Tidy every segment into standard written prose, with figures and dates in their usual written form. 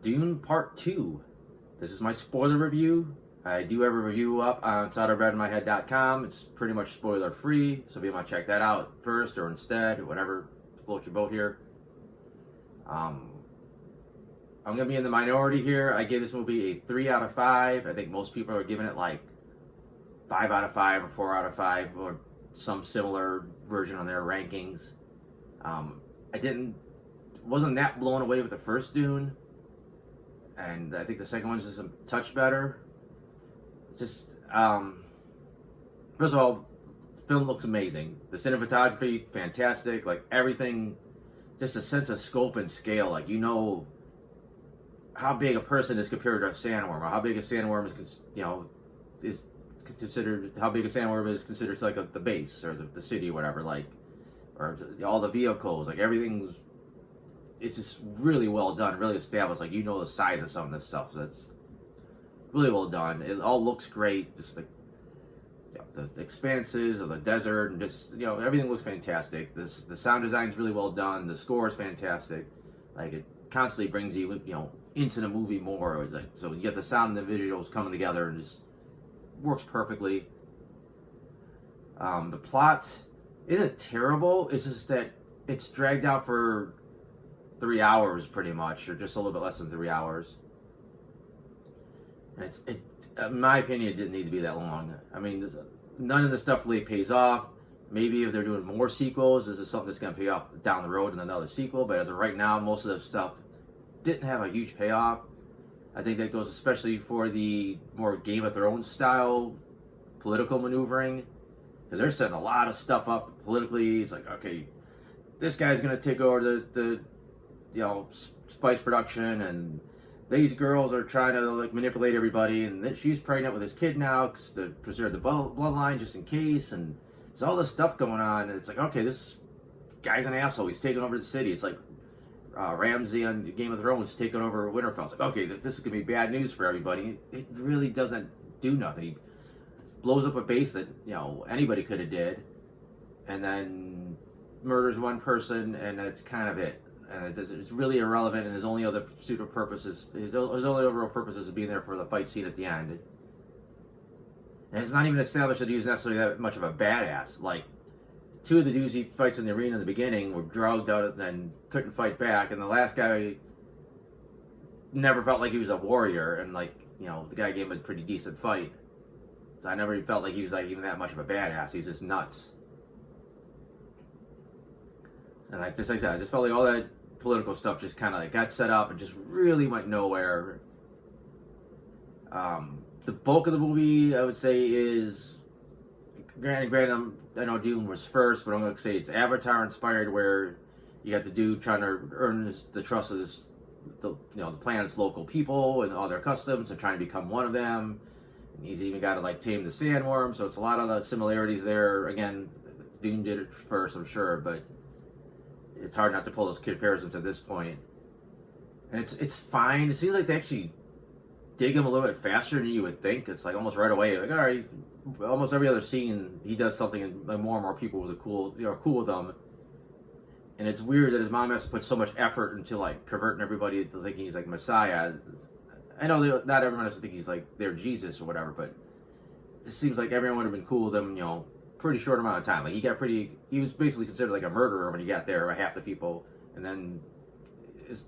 Dune Part 2. This is my spoiler review. I do have a review up on outsideofredinmyhead.com. It's pretty much spoiler free, so if you want to check that out first or instead, whatever floats your boat here. I'm going to be in the minority here. I gave this movie a 3 out of 5. I think most people are giving it like 5 out of 5 or 4 out of 5 or some similar version on their rankings. Wasn't that blown away with the first Dune, and I think the second one's just a touch better. Just first of all, the film looks amazing. The cinematography, fantastic. Like everything, just a sense of scope and scale. Like you know how big a person is compared to a sandworm, or how big a sandworm is considered. How big a sandworm is considered like the base or the city or whatever. Like or all the vehicles. Like everything's. It's just really well done, really established. Like you know the size of some of this stuff. So that's really well done. It all looks great. Just the expanses of the desert and just everything looks fantastic. The sound design is really well done. The score is fantastic. Like it constantly brings you into the movie more. Like, so you get the sound and the visuals coming together and just works perfectly. The plot isn't terrible. It's just that it's dragged out for 3 hours pretty much, or just a little bit less than 3 hours. And in my opinion, it didn't need to be that long. I mean, none of the stuff really pays off. Maybe if they're doing more sequels, this is something that's going to pay off down the road in another sequel. But as of right now, most of the stuff didn't have a huge payoff. I think that goes especially for the more Game of Thrones style political maneuvering, because they're setting a lot of stuff up politically. It's like, okay, this guy's going to take over the spice production, and these girls are trying to like manipulate everybody, and she's pregnant with his kid now to preserve the bloodline just in case, and there's all this stuff going on, and it's like, okay, this guy's an asshole. He's taking over the city. It's like Ramsay on Game of Thrones taking over Winterfell. It's like, okay, this is gonna be bad news for everybody. It really doesn't do nothing. He blows up a base that anybody could have did, and then murders one person, and that's kind of it. And it's really irrelevant, and his only other real purpose is being there for the fight scene at the end. And it's not even established that he was necessarily that much of a badass. Like, 2 of the dudes he fights in the arena in the beginning were drugged out and couldn't fight back, and the last guy never felt like he was a warrior, and the guy gave him a pretty decent fight. So I never even felt like he was even that much of a badass. He's just nuts. And like I said, I just felt like all that political stuff just kind of got set up and just really went nowhere. The bulk of the movie, I would say, is granted. I know Dune was first, but I'm going to say it's Avatar inspired, where you got the dude trying to earn the trust of the planet's local people and all their customs and trying to become one of them. And he's even got to tame the sandworm, so it's a lot of the similarities there. Again, Dune did it first, I'm sure, but it's hard not to pull those comparisons at this point. And it's fine. It seems like they actually dig him a little bit faster than you would think. It's almost right away. All right, almost every other scene he does something, and more and more people are cool with him. And it's weird that his mom has to put so much effort into converting everybody to thinking he's Messiah. I know not everyone has to think he's their Jesus or whatever, but it just seems like everyone would have been cool with him, pretty short amount of time. He was basically considered a murderer when he got there by half the people, and then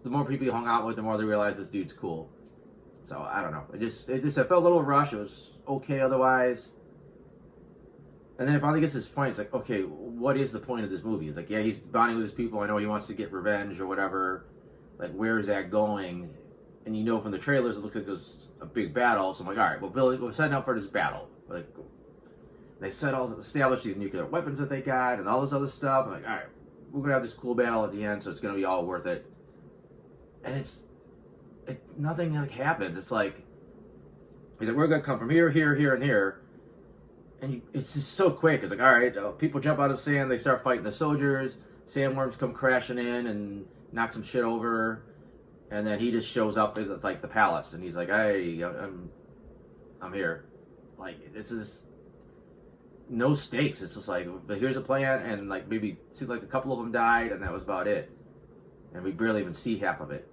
the more people he hung out with, the more they realized this dude's cool. So I don't know. It felt a little rushed. It was okay otherwise. And then it finally gets to this point. It's like, okay, what is the point of this movie? It's like, yeah, he's bonding with his people. I know he wants to get revenge or whatever. Where is that going? And from the trailers, it looks like there's a big battle. So I'm like, all right, well, Billy, we're setting up for this battle. They established these nuclear weapons that they got and all this other stuff. I'm like, all right, we're going to have this cool battle at the end, so it's going to be all worth it. And nothing happens. It's he's like, we're going to come from here, here, here, and here. And it's just so quick. It's all right, people jump out of the sand, they start fighting the soldiers, sandworms come crashing in and knock some shit over, and then he just shows up at the palace, and he's like, hey, I'm here. This is no stakes. It's just here's a plan, and maybe it seemed a couple of them died, and that was about it. And we barely even see half of it.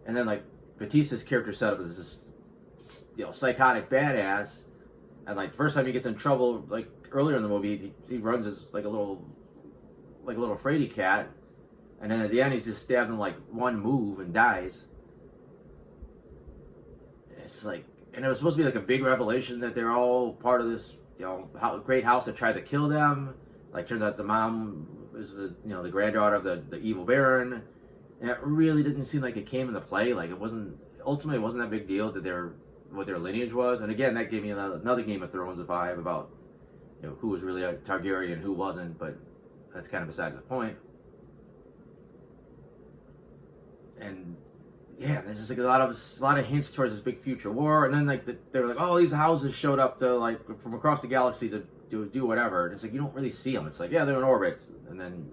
and then like Batista's character setup is this, psychotic badass, and like the first time he gets in trouble, like earlier in the movie, he runs as like a little fraidy cat, and then at the end he's just stabbed in like one move and dies. It's like, and it was supposed to be like a big revelation that they're all part of this, great house that tried to kill them. Like, turns out the mom is the granddaughter of the evil baron. And it really didn't seem like it came into play. Like, it wasn't that big deal that what their lineage was. And again, that gave me another Game of Thrones vibe about who was really a Targaryen and who wasn't. But that's kind of besides the point. And yeah, there's just like a lot of hints towards this big future war, and then like they were like, oh, these houses showed up to like from across the galaxy to do whatever. And it's like you don't really see them. It's like, yeah, they're in orbit, and then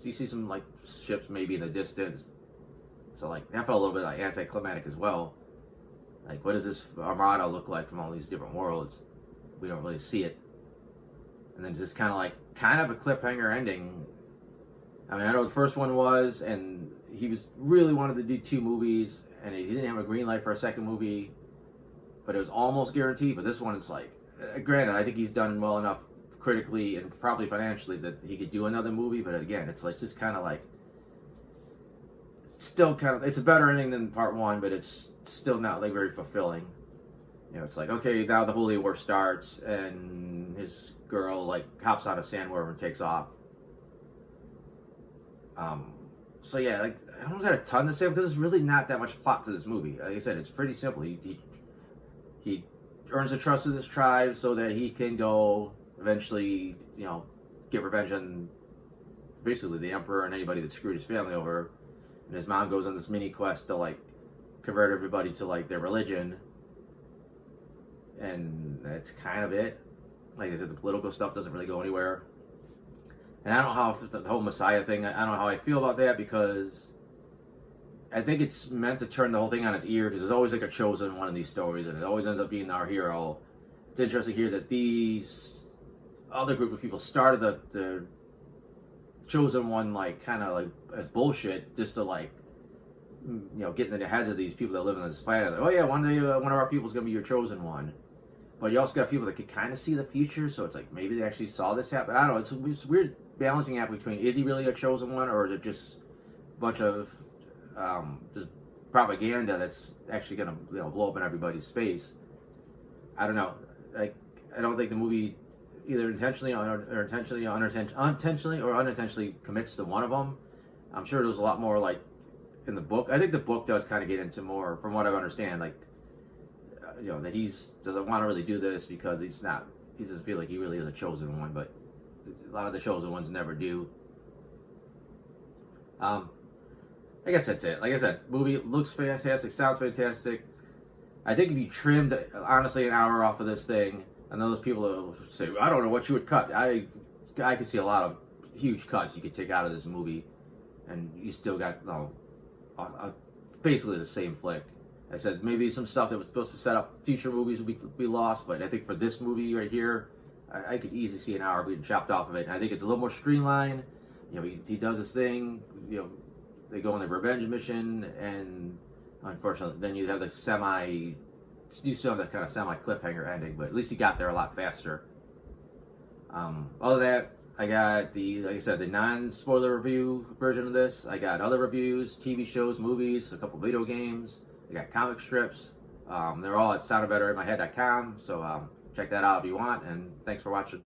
you see some like ships maybe in the distance. So like that felt a little bit like anticlimactic as well. Like, what does this armada look like from all these different worlds? We don't really see it, and then just kind of a cliffhanger ending. I mean, I know the first one was, and he really wanted to do 2 movies, and he didn't have a green light for a second movie, but it was almost guaranteed. But this one is like, granted, I think he's done well enough critically and probably financially that he could do another movie. But again, it's like just kind of like, still kind of, it's a better ending than part 1, but it's still not like very fulfilling. It's like, okay, now the Holy War starts, and his girl like hops on a sandworm and takes off. So yeah, like I don't got a ton to say because there's really not that much plot to this movie. Like I said, it's pretty simple. He earns the trust of this tribe so that he can go eventually, get revenge on basically the emperor and anybody that screwed his family over. And his mom goes on this mini quest to like convert everybody to like their religion, and that's kind of it. Like I said, the political stuff doesn't really go anywhere. And I don't know how the whole Messiah thing, I don't know how I feel about that, because I think it's meant to turn the whole thing on its ear, because there's always like a chosen one in these stories, and it always ends up being our hero. It's interesting here that these other group of people started the chosen one like kind of like as bullshit, just to like get into the heads of these people that live on this planet. Like, oh yeah, one day one of our people is gonna be your chosen one. But you also got people that could kind of see the future, so it's like maybe they actually saw this happen. I don't know. It's weird balancing act between, is he really a chosen one, or is it just a bunch of just propaganda that's actually gonna blow up in everybody's face? I don't know. Like, I don't think the movie either intentionally or unintentionally commits to one of them. I'm sure there's a lot more like in the book. I think the book does kind of get into more, from what I understand, like that he doesn't want to really do this because he doesn't feel like he really is a chosen one, but a lot of the chosen ones never do. I guess that's it. Like I said, movie looks fantastic, sounds fantastic. I think if you trimmed, honestly, an hour off of this thing, and those people will say, I don't know what you would cut. I could see a lot of huge cuts you could take out of this movie, and you still got basically the same flick. I said maybe some stuff that was supposed to set up future movies would be lost, but I think for this movie right here, I could easily see an hour being chopped off of it. And I think it's a little more streamlined. He does his thing. They go on the revenge mission, and unfortunately, then you have the you still have that kind of semi cliffhanger ending, but at least he got there a lot faster. Other than that, I got like I said, the non-spoiler review version of this. I got other reviews, TV shows, movies, a couple video games. I got comic strips. They're all at soundedbetterinmyhead.com, so check that out if you want, and thanks for watching.